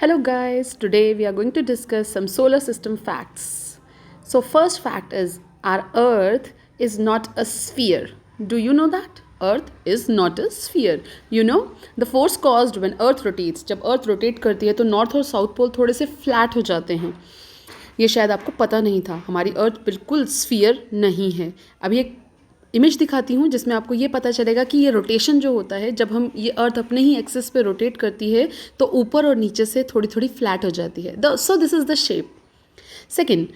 Hello guys, today we are going to discuss some solar system facts. So first fact is our earth is not a sphere. Do you know that? Earth is not a sphere. You know, the force caused when earth rotates, जब earth rotate करती है तो north और south pole थोड़े से flat हो जाते हैं. ये शायद आपको पता नहीं था. हमारी अर्थ बिल्कुल स्फीयर नहीं है. अभी एक इमेज दिखाती हूँ जिसमें आपको ये पता चलेगा कि ये रोटेशन जो होता है, जब हम ये अर्थ अपने ही एक्सिस पे रोटेट करती है तो ऊपर और नीचे से थोड़ी थोड़ी फ्लैट हो जाती है. So this is the shape. Second,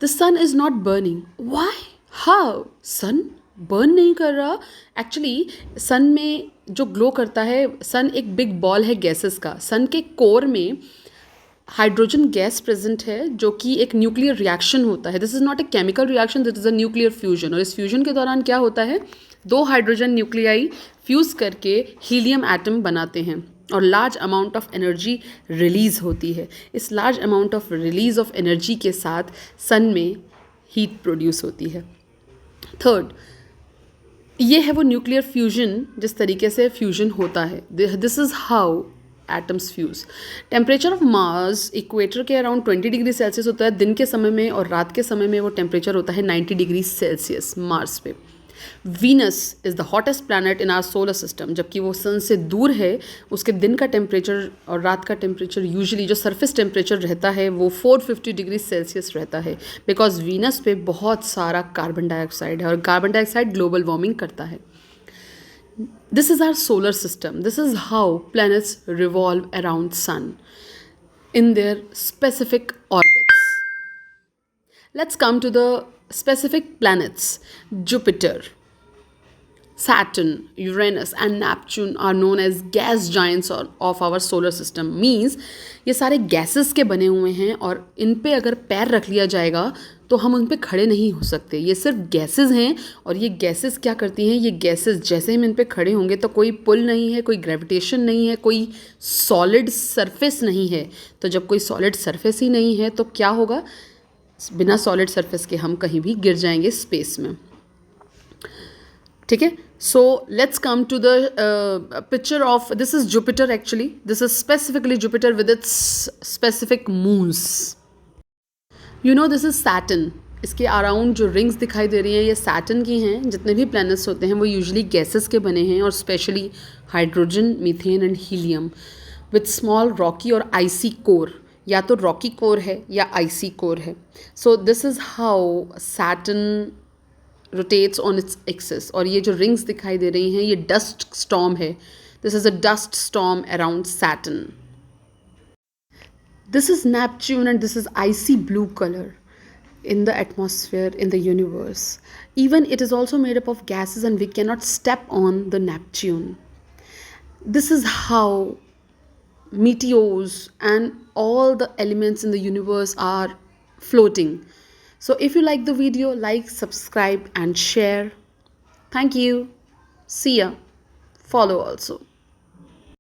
the sun is not burning. Why? How? Sun burn नहीं कर रहा. एक्चुअली सन में जो ग्लो करता है, सन एक बिग बॉल है गैसेस का. सन के कोर में हाइड्रोजन गैस प्रेजेंट है जो कि एक न्यूक्लियर रिएक्शन होता है. This is not a chemical reaction, this is a nuclear fusion. और इस फ्यूजन के दौरान क्या होता है, दो हाइड्रोजन न्यूक्लियाई फ्यूज़ करके हीलियम एटम बनाते हैं और large amount of energy release होती है. इस large amount of release of energy के साथ सन में हीट प्रोड्यूस होती है. थर्ड, ये है वो न्यूक्लियर फ्यूजन जिस तरीके से फ्यूजन होता है. This is how atoms fuse. Temperature of Mars equator के अराउंड 20 डिग्री सेल्सियस होता है दिन के समय में, और रात के समय में वो टेम्परेचर होता है 90 डिग्री सेल्सियस मार्स पे. Venus is the hottest planet in our solar system. जबकि वो सन से दूर है, उसके दिन का टेम्परेचर और रात का टेम्परेचर यूजुअली जो सरफेस टेम्परेचर रहता है वो 450 डिग्री सेल्सियस रहता है, बिकॉज वीनस पे बहुत सारा कार्बन डाइऑक्साइड है और कार्बन डाइऑक्साइड ग्लोबल वार्मिंग करता है. This is our solar system. This is how planets revolve around sun in their specific orbits. Let's come to the specific planets. Jupiter, Saturn, Uranus and Neptune are known as gas giants of our solar system. Means ये सारे gases के बने हुए हैं और इन पे अगर पैर रख लिया जाएगा तो हम उन पे खड़े नहीं हो सकते. ये सिर्फ गैसेस हैं और ये गैसेस क्या करती हैं, ये गैसेस जैसे हम इन पे खड़े होंगे तो कोई पुल नहीं है, कोई ग्रेविटेशन नहीं है, कोई सॉलिड सरफेस नहीं है. तो जब कोई सॉलिड सरफेस ही नहीं है तो क्या होगा, बिना सॉलिड सरफेस के हम कहीं भी गिर जाएंगे स्पेस में. ठीक है. So let's come to the picture of, this is Jupiter actually. This is specifically Jupiter with its specific moons. You know this is Saturn. इसके अराउंड जो रिंग्स दिखाई दे रही हैं ये सैटर्न की हैं. जितने भी प्लैनेट्स होते हैं वो यूजुअली गैसेस के बने हैं और specially hydrogen, methane and helium with small Rocky और आइसी कोर. या तो रॉकी कोर है या आइसी कोर है. So this is how Saturn rotates on its axis. और ये जो रिंग्स दिखाई दे रही हैं ये डस्ट स्टॉर्म है. This is a dust storm around Saturn. This is Neptune and this is icy blue color in the atmosphere in the universe. Even it is also made up of gases and we cannot step on the Neptune. This is how meteors and all the elements in the universe are floating. So if you like the video, like, subscribe and share. Thank you. See ya. Follow also.